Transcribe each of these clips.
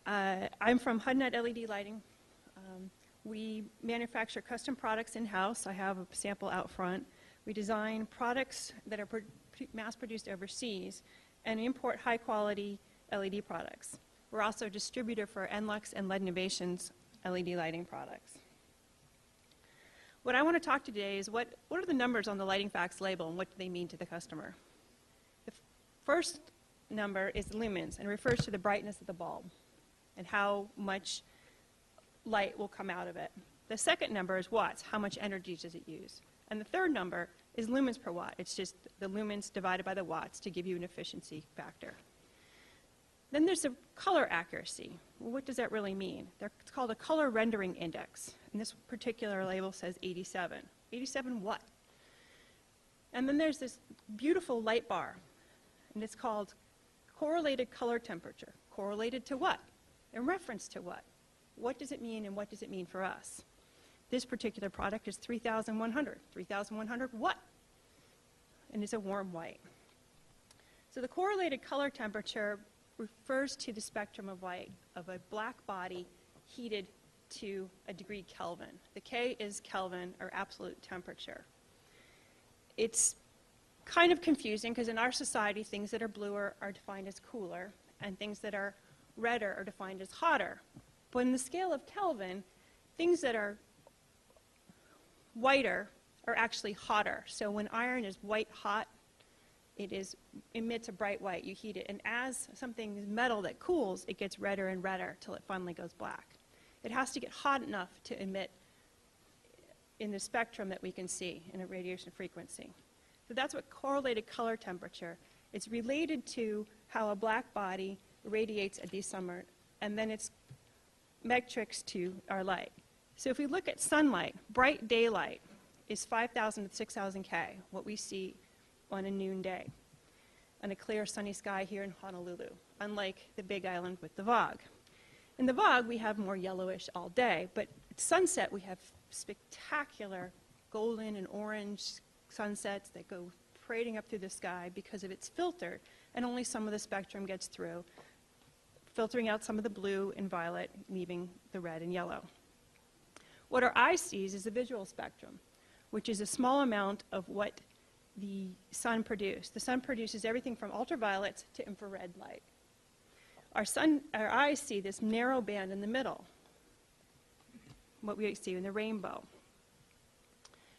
I'm from Hudnut LED Lighting. We manufacture custom products in-house. I have a sample out front. We design products that are mass-produced overseas and import high-quality LED products. We're also a distributor for NLux and LED Innovations LED lighting products. What I want to talk today is what are the numbers on the Lighting Facts label and what do they mean to the customer? The first number is lumens and refers to the brightness of the bulb and how much light will come out of it. The second number is watts, how much energy does it use? And the third number is lumens per watt. It's just the lumens divided by the watts to give you an efficiency factor. Then there's the color accuracy. Well, what does that really mean? It's called a color rendering index. And this particular label says 87. 87 what? And then there's this beautiful light bar, and it's called correlated color temperature. Correlated to what? In reference to what? What does it mean and what does it mean for us? This particular product is 3,100. 3,100 what? And it's a warm white. So the correlated color temperature refers to the spectrum of light of a black body heated to a degree Kelvin. The K is Kelvin, or absolute temperature. It's kind of confusing because in our society things that are bluer are defined as cooler and things that are redder are defined as hotter. But in the scale of Kelvin, things that are whiter are actually hotter. So when iron is white hot, it emits a bright white. You heat it, and as something is metal that cools, it gets redder and redder till it finally goes black. It has to get hot enough to emit in the spectrum that we can see in a radiation frequency. So that's what correlated color temperature is related to how a black body radiates at these summer, and then it's metrics to our light. So if we look at sunlight, bright daylight is 5,000 to 6,000 K, what we see on a noonday, on a clear sunny sky here in Honolulu, unlike the Big Island with the VOG. In the VOG, we have more yellowish all day, but at sunset, we have spectacular golden and orange sunsets that go parading up through the sky because of its filtered, and only some of the spectrum gets through, filtering out some of the blue and violet, leaving the red and yellow. What our eye sees is the visual spectrum, which is a small amount of what the sun produces. The sun produces everything from ultraviolets to infrared light. Our eyes see this narrow band in the middle, what we see in the rainbow.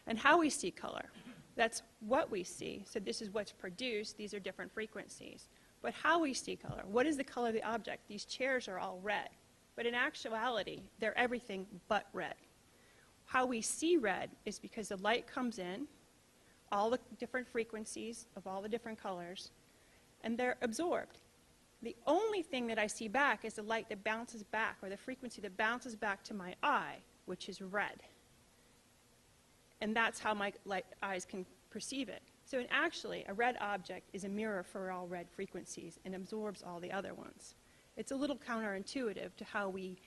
And how we see color, that's what we see. So this is what's produced. These are different frequencies. But how we see color, what is the color of the object? These chairs are all red. But in actuality, they're everything but red. How we see red is because the light comes in, all the different frequencies of all the different colors, and they're absorbed. The only thing that I see back is the light that bounces back, or the frequency that bounces back to my eye, which is red. And that's how my eyes can perceive it. So actually, a red object is a mirror for all red frequencies and absorbs all the other ones. It's a little counterintuitive to how we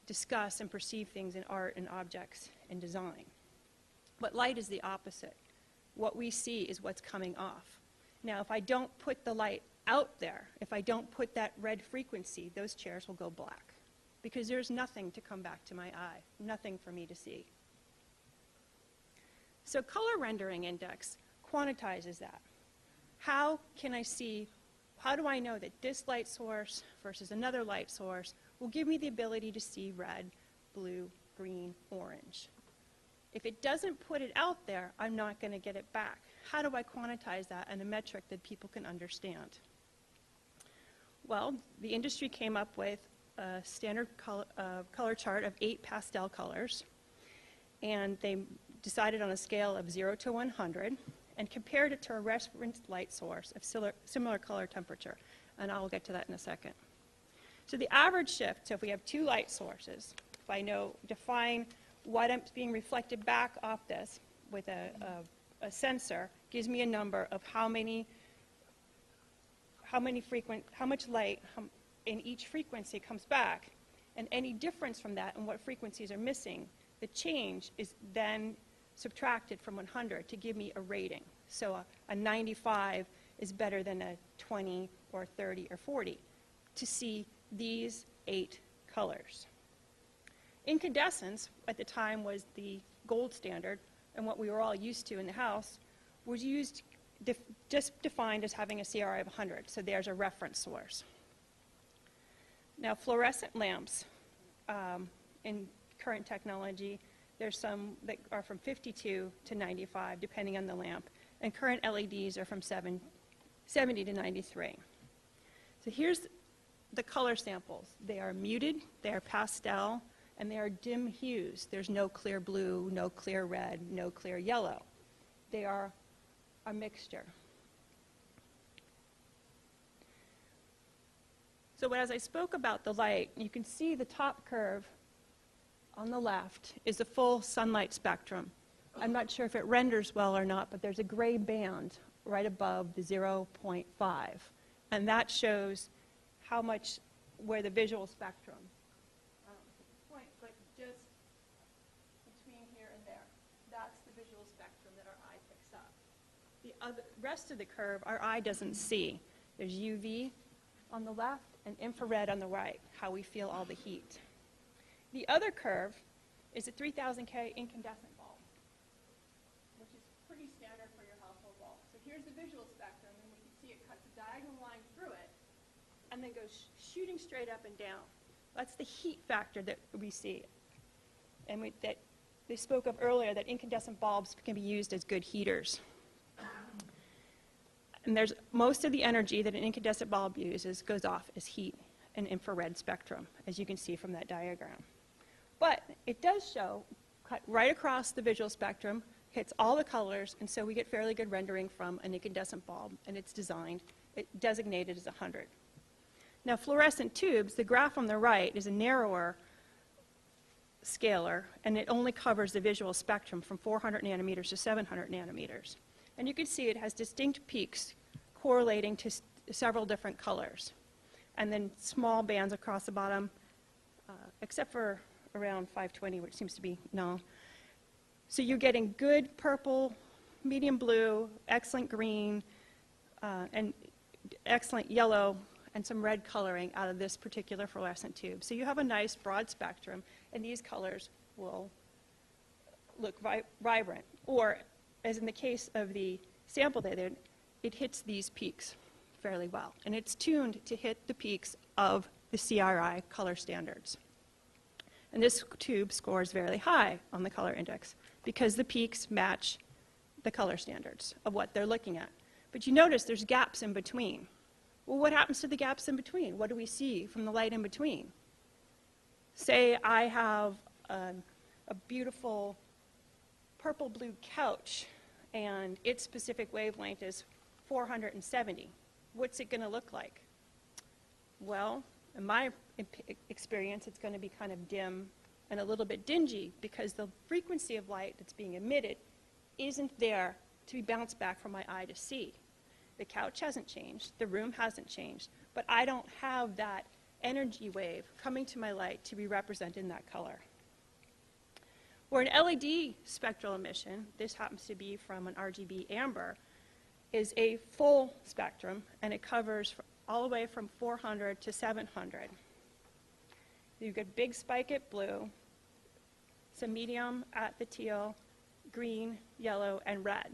discuss and perceive things in art and objects and design. But light is the opposite. What we see is what's coming off. Now, if I don't put the light out there, if I don't put that red frequency, those chairs will go black because there's nothing to come back to my eye, nothing for me to see. So color rendering index quantizes that. How can I see, how do I know that this light source versus another light source will give me the ability to see red, blue, green, orange? If it doesn't put it out there, I'm not going to get it back. How do I quantize that in a metric that people can understand? Well, the industry came up with a standard color chart of 8 pastel colors, and they decided on a scale of 0 to 100 and compared it to a reference light source of similar color temperature, and I'll get to that in a second. So the average shift, so if we have 2 light sources, if I define what I'm being reflected back off this with a sensor, gives me a number of how much light in each frequency comes back, and any difference from that and what frequencies are missing, the change is then subtracted from 100 to give me a rating. So a 95 is better than a 20 or 30 or 40 to see these 8 colors. Incandescence at the time was the gold standard, and what we were all used to in the house was used just defined as having a CRI of 100, so there's a reference source. Now fluorescent lamps in current technology, there's some that are from 52 to 95 depending on the lamp, and current LEDs are from 70 to 93. So here's the color samples. They are muted, they are pastel, and they are dim hues. There's no clear blue, no clear red, no clear yellow. They are a mixture. So as I spoke about the light, you can see the top curve on the left is the full sunlight spectrum. I'm not sure if it renders well or not, but there's a gray band right above the 0.5. And that shows how much, where the visual spectrum, I don't know if it's a point, but just between here and there. That's the visual spectrum that our eye picks up. The rest of the curve, our eye doesn't see. There's UV on the left and infrared on the right, how we feel all the heat. The other curve is a 3000K incandescent bulb, which is pretty standard for your household bulb. So here's the visual spectrum, and we can see it cuts a diagonal line through it, and then goes shooting straight up and down. That's the heat factor that we see. And that they spoke of earlier, that incandescent bulbs can be used as good heaters. And there's most of the energy that an incandescent bulb uses goes off as heat and infrared spectrum, as you can see from that diagram. But it does show, cut right across the visual spectrum, hits all the colors, and so we get fairly good rendering from an incandescent bulb, and it's designated as 100. Now fluorescent tubes, the graph on the right is a narrower scalar, and it only covers the visual spectrum from 400 nanometers to 700 nanometers. And you can see it has distinct peaks correlating to several different colors. And then small bands across the bottom, except for around 520, which seems to be null. So you're getting good purple, medium blue, excellent green, and excellent yellow, and some red coloring out of this particular fluorescent tube. So you have a nice broad spectrum, and these colors will look vibrant. Or, as in the case of the sample data, it hits these peaks fairly well. And it's tuned to hit the peaks of the CRI color standards. And this tube scores very high on the color index because the peaks match the color standards of what they're looking at. But you notice there's gaps in between. Well, what happens to the gaps in between? What do we see from the light in between? Say I have a beautiful purple-blue couch, and its specific wavelength is 470. What's it going to look like? Well, in my experience, it's going to be kind of dim and a little bit dingy because the frequency of light that's being emitted isn't there to be bounced back from my eye to see. The couch hasn't changed, the room hasn't changed, but I don't have that energy wave coming to my light to be represented in that color. Or an LED spectral emission, this happens to be from an RGB amber, is a full spectrum, and it covers all the way from 400 to 700. You get big spike at blue, some medium at the teal, green, yellow, and red.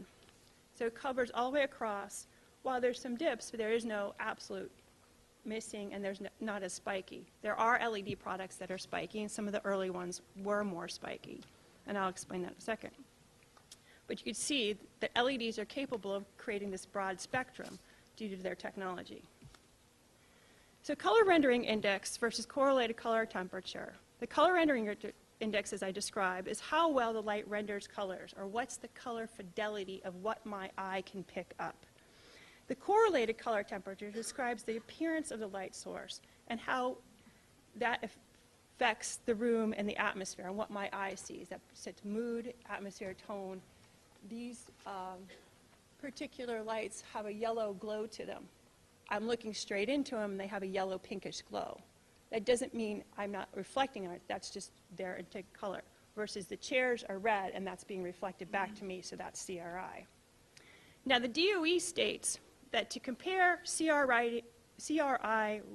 So it covers all the way across. While there's some dips, but there is no absolute missing, and there's not as spiky. There are LED products that are spiky, and some of the early ones were more spiky. And I'll explain that in a second. But you can see that LEDs are capable of creating this broad spectrum due to their technology. So color rendering index versus correlated color temperature. The color rendering index, as I described, is how well the light renders colors, or what's the color fidelity of what my eye can pick up. The correlated color temperature describes the appearance of the light source and how that affects the room and the atmosphere and what my eye sees. That sets mood, atmosphere, tone. These particular lights have a yellow glow to them. I'm looking straight into them, and they have a yellow pinkish glow. That doesn't mean I'm not reflecting on it. That's just their intake color. Versus the chairs are red, and that's being reflected back to me, so that's CRI. Now, the DOE states that to compare CRI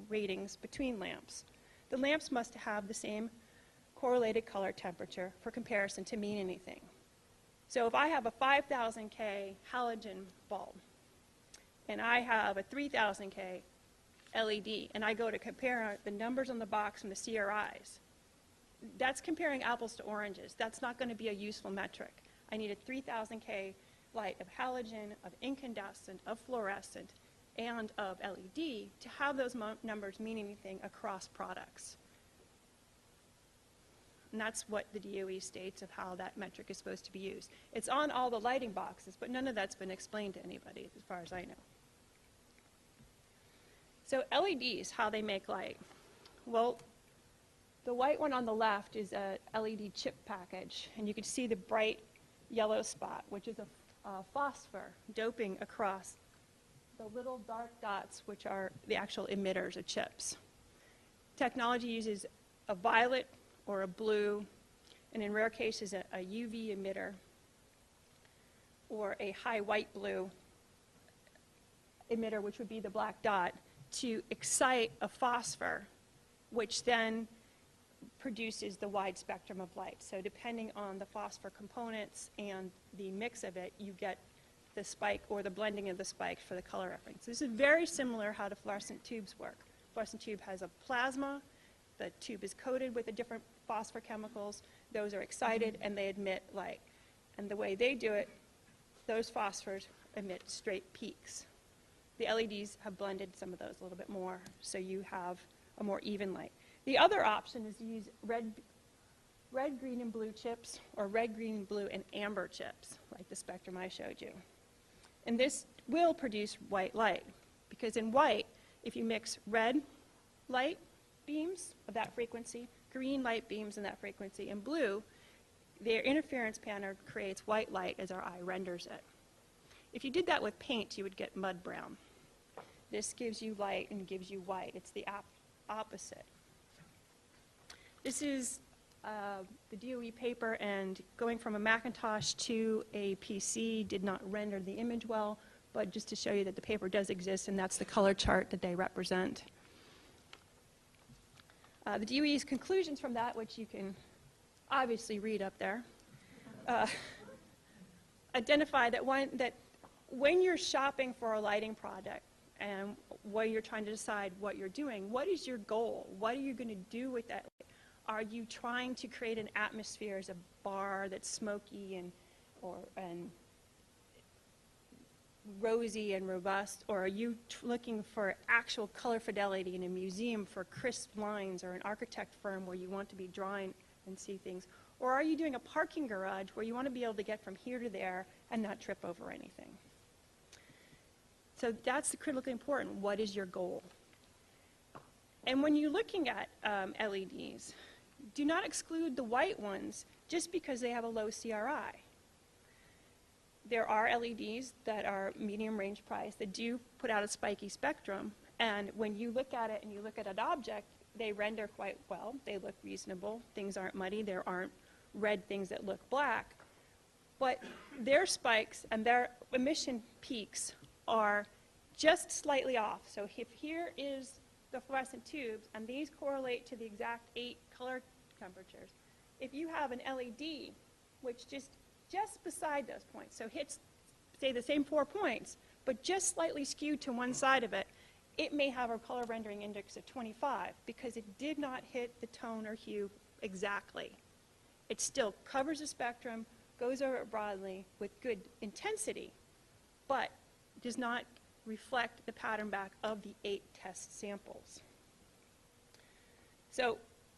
ratings between lamps, the lamps must have the same correlated color temperature for comparison to mean anything. So if I have a 5,000 K halogen bulb and I have a 3,000 K LED and I go to compare the numbers on the box and the CRIs, that's comparing apples to oranges. That's not going to be a useful metric. I need a 3,000 K light of halogen, of incandescent, of fluorescent, and of LED to have those numbers mean anything across products. And that's what the DOE states of how that metric is supposed to be used. It's on all the lighting boxes, but none of that's been explained to anybody as far as I know. So LEDs, how they make light. Well, the white one on the left is a LED chip package, and you can see the bright yellow spot, which is a phosphor doping across the little dark dots, which are the actual emitters of chips. Technology uses a violet or a blue, and in rare cases a UV emitter, or a high white blue emitter, which would be the black dot, to excite a phosphor, which then produces the wide spectrum of light. So depending on the phosphor components and the mix of it, you get the spike or the blending of the spikes for the color reference. This is very similar how the fluorescent tubes work. Fluorescent tube has a plasma. The tube is coated with the different phosphor chemicals. Those are excited and they emit light. And the way they do it, those phosphors emit straight peaks. The LEDs have blended some of those a little bit more, so you have a more even light. The other option is to use red, green, and blue chips, or red, green, blue, and amber chips, like the spectrum I showed you. And this will produce white light, because in white, if you mix red light beams of that frequency, green light beams in that frequency, and blue, their interference pattern creates white light as our eye renders it. If you did that with paint, you would get mud brown. This gives you light and gives you white. It's the opposite. This is the DOE paper, and going from a Macintosh to a PC did not render the image well, but just to show you that the paper does exist, and that's the color chart that they represent. The DOE's conclusions from that, which you can obviously read up there, identify that when you're shopping for a lighting product and when you're trying to decide what you're doing, what is your goal? What are you going to do with that light? Are you trying to create an atmosphere as a bar that's smoky and rosy and robust, or are you looking for actual color fidelity in a museum for crisp lines, or an architect firm where you want to be drawing and see things? Or are you doing a parking garage where you want to be able to get from here to there and not trip over anything? So that's critically important. What is your goal? And when you're looking at LEDs, do not exclude the white ones just because they have a low CRI. There are LEDs that are medium range price that do put out a spiky spectrum, and when you look at it and you look at an object, they render quite well. They look reasonable. Things aren't muddy. There aren't red things that look black. But their spikes and their emission peaks are just slightly off. So if here is the fluorescent tubes, and these correlate to the exact 8 color temperatures, if you have an LED which just beside those points, so hits, say, the same 4 points, but just slightly skewed to one side of it, it may have a color rendering index of 25 because it did not hit the tone or hue exactly. It still covers the spectrum, goes over it broadly with good intensity, but does not reflect the pattern back of the 8 test samples. So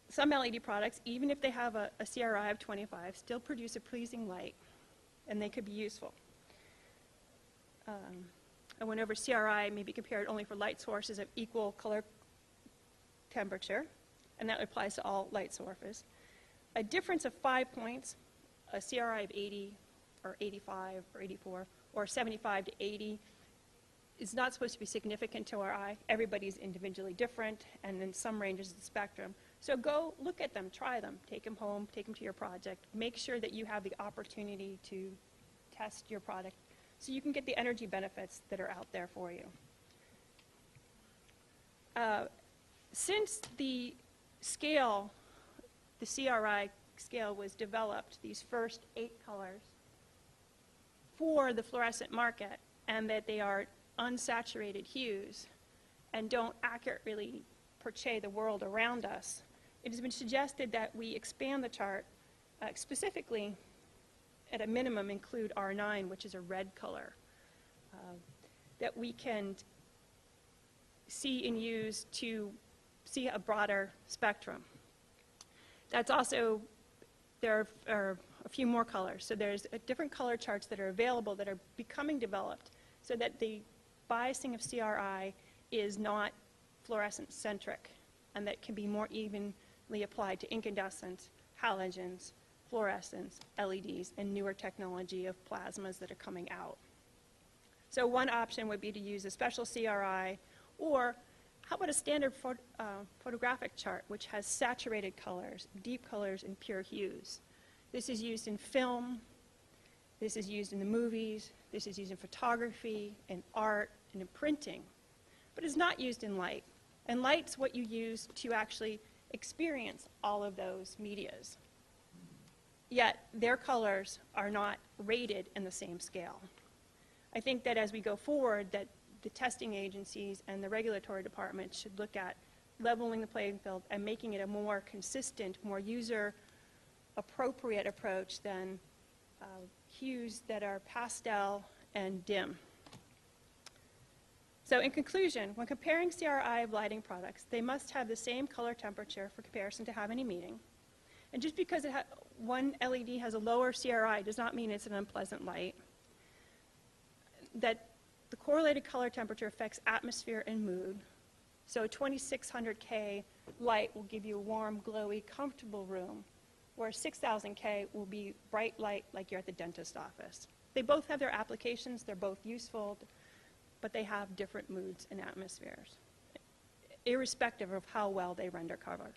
some LED products, even if they have a CRI of 25, still produce a pleasing light, and they could be useful. I went over CRI may be compared only for light sources of equal color temperature, and that applies to all light sources. A difference of 5 points, a CRI of 80 or 85 or 84 or 75 to 80 is not supposed to be significant to our eye. Everybody's individually different, and in some ranges of the spectrum. So go look at them, try them, take them home, take them to your project. Make sure that you have the opportunity to test your product so you can get the energy benefits that are out there for you. Since the scale, the CRI scale was developed, these first 8 colors, for the fluorescent market, and that they are unsaturated hues and don't accurately portray the world around us. It has been suggested that we expand the chart, specifically at a minimum include R9, which is a red color, that we can see and use to see a broader spectrum. That's also, there are a few more colors. So there's different color charts that are available that are becoming developed so that the biasing of CRI is not fluorescent centric and that can be more evenly applied to incandescent, halogens, fluorescents, LEDs, and newer technology of plasmas that are coming out. So one option would be to use a special CRI, or how about a standard photographic chart which has saturated colors, deep colors, and pure hues. This is used in film, this is used in the movies, this is used in photography, in art, and in printing, but it's not used in light. And light's what you use to actually experience all of those medias. Yet their colors are not rated in the same scale. I think that as we go forward, that the testing agencies and the regulatory department should look at leveling the playing field and making it a more consistent, more user-appropriate approach than hues that are pastel and dim. So in conclusion, when comparing CRI lighting products, they must have the same color temperature for comparison to have any meaning. And just because one LED has a lower CRI does not mean it's an unpleasant light. That the correlated color temperature affects atmosphere and mood. So a 2600K light will give you a warm, glowy, comfortable room, whereas 6000K will be bright light like you're at the dentist office. They both have their applications, they're both useful, but they have different moods and atmospheres, irrespective of how well they render color.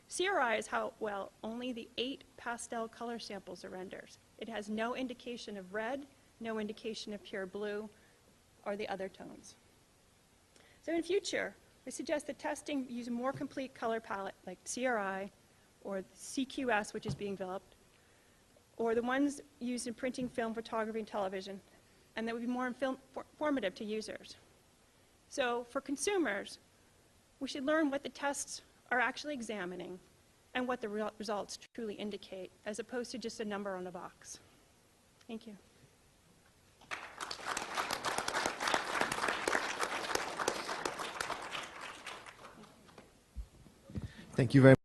CRI is how well only the 8 pastel color samples are rendered. It has no indication of red, no indication of pure blue, or the other tones. So in future, I suggest that testing use a more complete color palette like CRI or CQS, which is being developed, or the ones used in printing, film, photography, and television, and that would be more informative to users. So for consumers, we should learn what the tests are actually examining and what the results truly indicate, as opposed to just a number on a box. Thank you. Thank you very much.